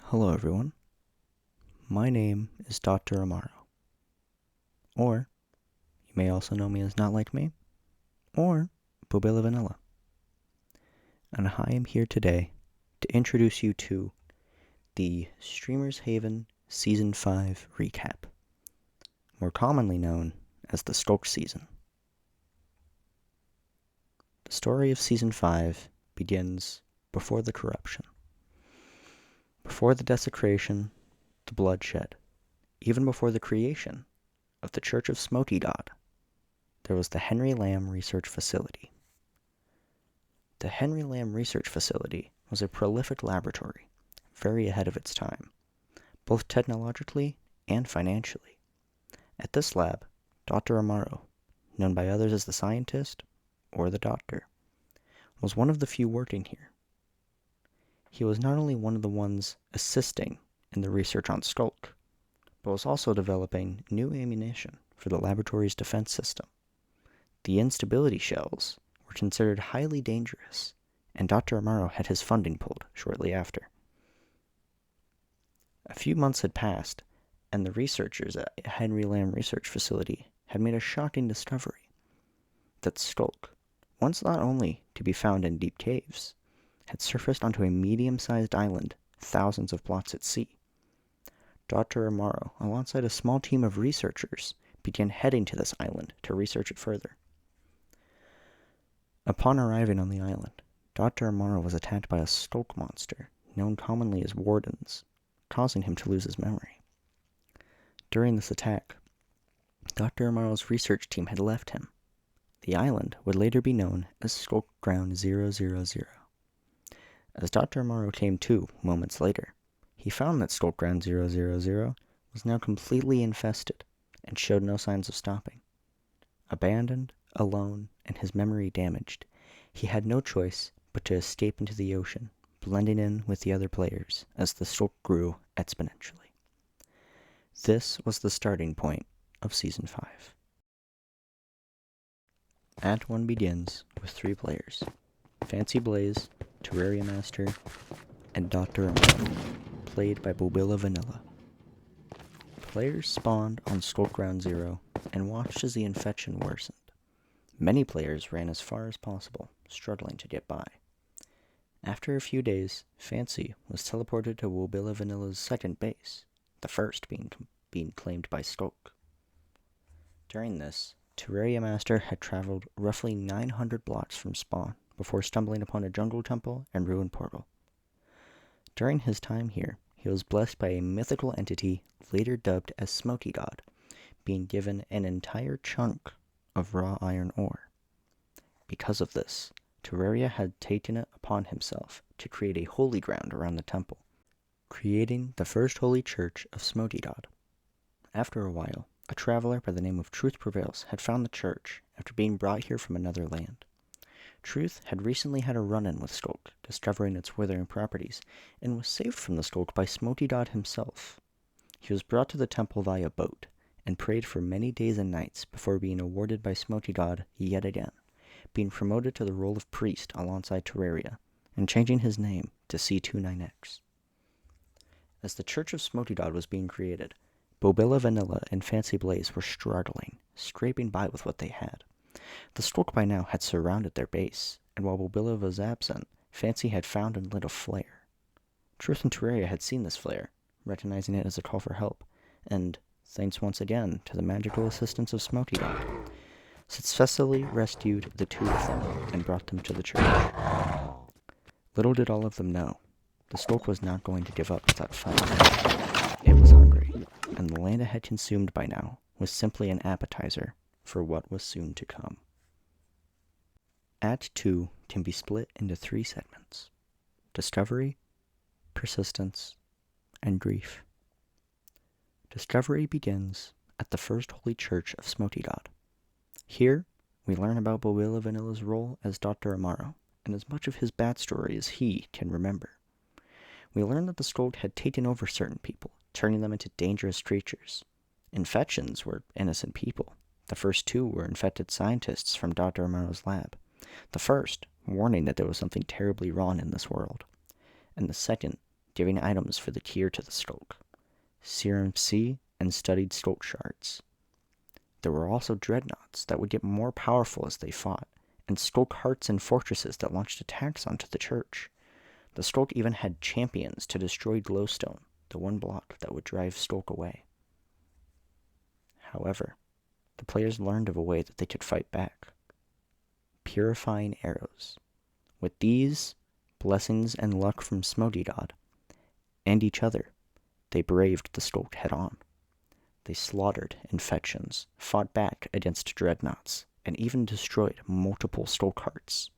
Hello everyone, my name is Dr. Amaro, or you may also know me as Not Like Me, or bobillavanilla. And I am here today to introduce you to the Streamer's Haven Season 5 recap, more commonly known as the Sculk season. The story of Season 5 begins before the corruption. Before the desecration, the bloodshed, even before the creation of the Church of SmokeyCube, there was the Henry Lamb Research Facility. The Henry Lamb Research Facility was a prolific laboratory, very ahead of its time, both technologically and financially. At this lab, Dr. Amaro, known by others as the scientist or the doctor, was one of the few working here. He was not only one of the ones assisting in the research on Sculk, but was also developing new ammunition for the laboratory's defense system. The instability shells were considered highly dangerous, and Dr. Amaro had his funding pulled shortly after. A few months had passed, and the researchers at Henry Lamb Research Facility had made a shocking discovery: that Sculk, once thought only to be found in deep caves, had surfaced onto a medium-sized island thousands of blocks at sea. Dr. Amaro, alongside a small team of researchers, began heading to this island to research it further. Upon arriving on the island, Dr. Amaro was attacked by a Sculk monster, known commonly as wardens, causing him to lose his memory. During this attack, Dr. Amaro's research team had left him. The island would later be known as Sculk Ground 000. As Dr. Amaro came to moments later, he found that Sculk Ground 000 was now completely infested and showed no signs of stopping. Abandoned, alone, and his memory damaged, he had no choice but to escape into the ocean, blending in with the other players as the Sculk grew exponentially. This was the starting point of Season 5. Act 1 begins with 3 players: Fancy Blaze, Terraria Master, and Dr. Amaro, played by bobillavanilla. Players spawned on Sculk Ground 0 and watched as the infection worsened. Many players ran as far as possible, struggling to get by. After a few days, Fancy was teleported to bobillavanilla's second base, the first being claimed by Sculk. During this, Terraria Master had traveled roughly 900 blocks from spawn before stumbling upon a jungle temple and ruined portal. During his time here, he was blessed by a mythical entity later dubbed as SmokeyCube, being given an entire chunk of raw iron ore. Because of this, Terraria had taken it upon himself to create a holy ground around the temple, creating the first holy church of SmokeyCube. After a while, a traveler by the name of Truth Prevails had found the church after being brought here from another land. Truth had recently had a run-in with Sculk, discovering its withering properties, and was saved from the Sculk by SmokeyCube himself. He was brought to the temple via boat, and prayed for many days and nights before being awarded by SmokeyCube yet again, being promoted to the role of priest alongside Terraria, and changing his name to C29X. As the Church of SmokeyCube was being created, bobillavanilla and Fancy Blaze were struggling, scraping by with what they had. The Sculk by now had surrounded their base, and while Bobilla was absent, Fancy had found and lit a flare. Truth and Terraria had seen this flare, recognizing it as a call for help, and, thanks once again to the magical assistance of SmokeyCube, successfully rescued the 2 of them and brought them to the church. Little did all of them know, the Sculk was not going to give up without fight. It was hungry, and the land it had consumed by now was simply an appetizer for what was soon to come. Act 2 can be split into 3 segments: Discovery, Persistence, and Grief. Discovery begins at the first holy church of SmokeyCube. Here, we learn about bobillavanilla's role as Dr. Amaro, and as much of his backstory as he can remember. We learn that the Sculk had taken over certain people, turning them into dangerous creatures. Infections were innocent people. The first 2 were infected scientists from Dr. Amaro's lab. The first, warning that there was something terribly wrong in this world. And the second, giving items for the tier to the Sculk: Serum C and studied Sculk shards. There were also dreadnoughts that would get more powerful as they fought, and Sculk hearts and fortresses that launched attacks onto the church. The Sculk even had champions to destroy Glowstone, the one block that would drive Sculk away. However, the players learned of a way that they could fight back: purifying arrows. With these, blessings and luck from SmokeyCube and each other, they braved the Sculk head-on. They slaughtered infections, fought back against dreadnoughts, and even destroyed multiple Sculk hearts.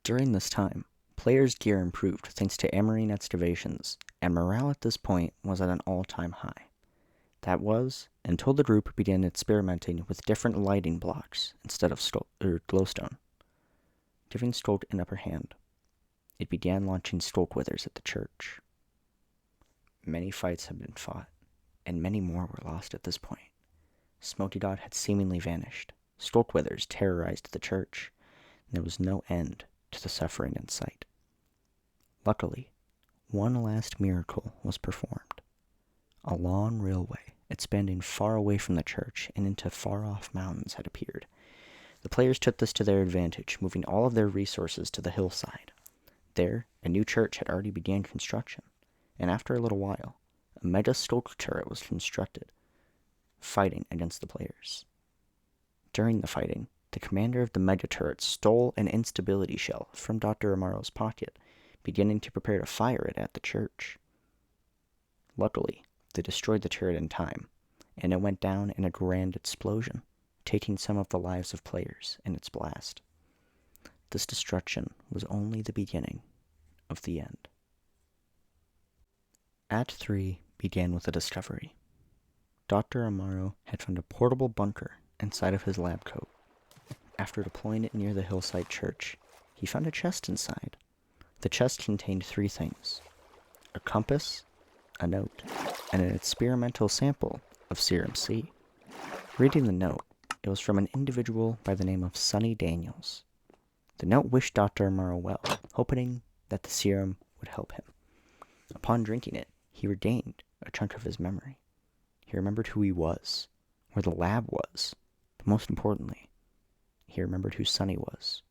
During this time, players' gear improved thanks to Amarine excavations, and morale at this point was at an all-time high. That was until the group began experimenting with different lighting blocks instead of glowstone, giving Sculk an upper hand. It began launching Sculk withers at the church. Many fights had been fought, and many more were lost at this point. SmokeyCube had seemingly vanished. Sculk withers terrorized the church, and there was no end to the suffering in sight. Luckily, one last miracle was performed. A long railway, expanding far away from the church and into far-off mountains, had appeared. The players took this to their advantage, moving all of their resources to the hillside. There, a new church had already begun construction, and after a little while, a mega Sculk turret was constructed, fighting against the players. During the fighting, the commander of the mega turret stole an instability shell from Dr. Amaro's pocket, beginning to prepare to fire it at the church. Luckily, they destroyed the turret in time, and it went down in a grand explosion, taking some of the lives of players in its blast. This destruction was only the beginning of the end. Act 3 began with a discovery. Dr. Amaro had found a portable bunker inside of his lab coat. After deploying it near the hillside church, he found a chest inside. The chest contained 3 things: a compass, a note, and an experimental sample of Serum C. Reading the note, it was from an individual by the name of Sonny Daniels. The note wished Dr. Amaro well, hoping that the serum would help him. Upon drinking it, he regained a chunk of his memory. He remembered who he was, where the lab was, but most importantly, he remembered who Sonny was,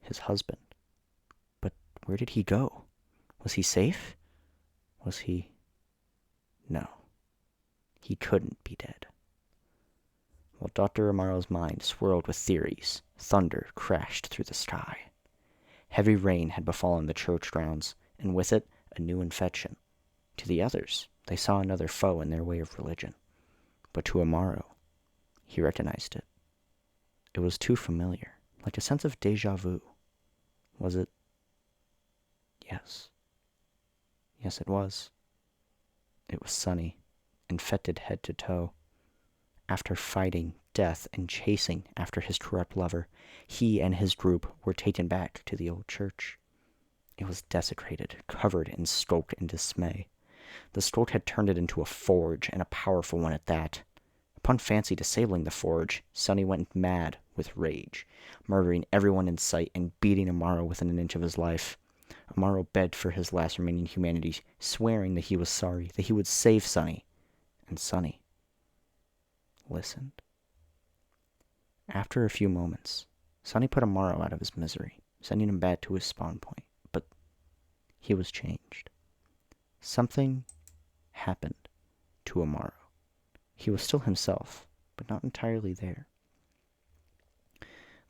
his husband. But where did he go? Was he safe? Was he... No. He couldn't be dead. While Dr. Amaro's mind swirled with theories, thunder crashed through the sky. Heavy rain had befallen the church grounds, and with it, a new infection. To the others, they saw another foe in their way of religion. But to Amaro, he recognized it. It was too familiar, like a sense of déjà vu. Was it? Yes. Yes, it was. It was Sonny, infected head to toe. After fighting death and chasing after his corrupt lover, he and his group were taken back to the old church. It was desecrated, covered in Sculk and dismay. The Sculk had turned it into a forge, and a powerful one at that. Upon Fancy disabling the forge, Sonny went mad with rage, murdering everyone in sight and beating Amaro within an inch of his life. Amaro begged for his last remaining humanity, swearing that he was sorry, that he would save Sonny. And Sonny listened. After a few moments, Sonny put Amaro out of his misery, sending him back to his spawn point. But he was changed. Something happened to Amaro. He was still himself, but not entirely there.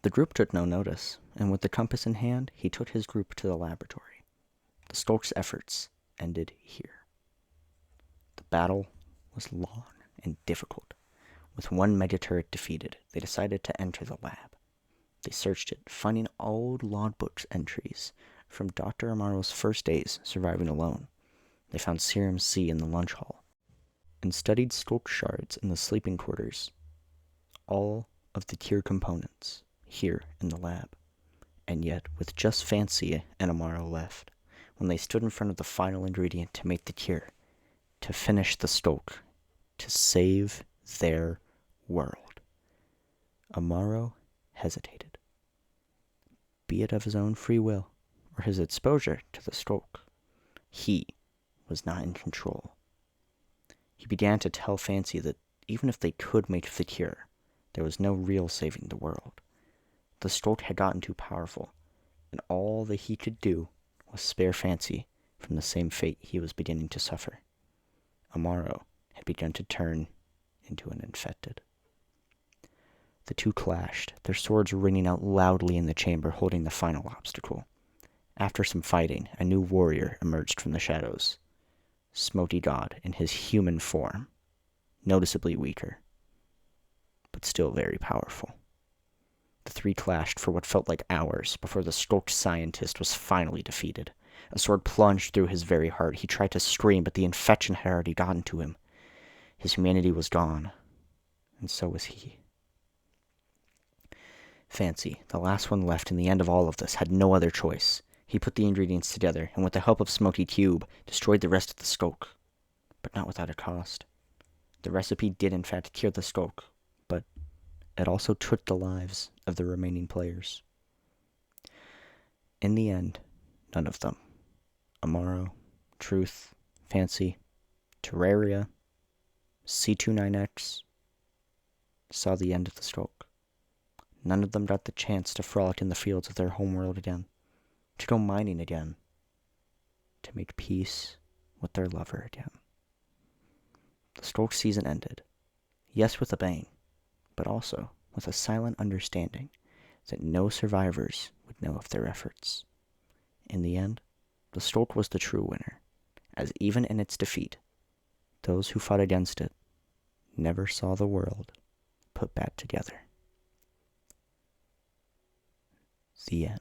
The group took no notice, and with the compass in hand, he took his group to the laboratory. The Sculk's efforts ended here. The battle was long and difficult. With one megaturret defeated, they decided to enter the lab. They searched it, finding old logbook entries from Dr. Amaro's first days surviving alone. They found Serum C in the lunch hall, and studied Sculk shards in the sleeping quarters. All of the tier components here in the lab. And yet, with just Fancy and Amaro left, when they stood in front of the final ingredient to make the cure, to finish the Sculk, to save their world, Amaro hesitated. Be it of his own free will, or his exposure to the Sculk, he was not in control. He began to tell Fancy that even if they could make the cure, there was no real saving the world. The Sculk had gotten too powerful, and all that he could do was spare Fancy from the same fate he was beginning to suffer. Amaro had begun to turn into an infected. The two clashed, their swords ringing out loudly in the chamber holding the final obstacle. After some fighting, a new warrior emerged from the shadows. Smokey God in his human form, noticeably weaker, but still very powerful. The three clashed for what felt like hours before the Sculk scientist was finally defeated. A sword plunged through his very heart. He tried to scream, but the infection had already gotten to him. His humanity was gone, and so was he. Fancy, the last one left in the end of all of this, had no other choice. He put the ingredients together, and with the help of SmokeyCube, destroyed the rest of the Sculk, but not without a cost. The recipe did in fact cure the Sculk, but it also took the lives of the remaining players. In the end, none of them, Amaro, Truth, Fancy, Terraria, C29X, saw the end of the Sculk. None of them got the chance to frolic in the fields of their homeworld again, to go mining again, to make peace with their lover again. The Sculk season ended, yes with a bang, but also with a silent understanding that no survivors would know of their efforts. In the end, the Sculk was the true winner, as even in its defeat, those who fought against it never saw the world put back together. The end.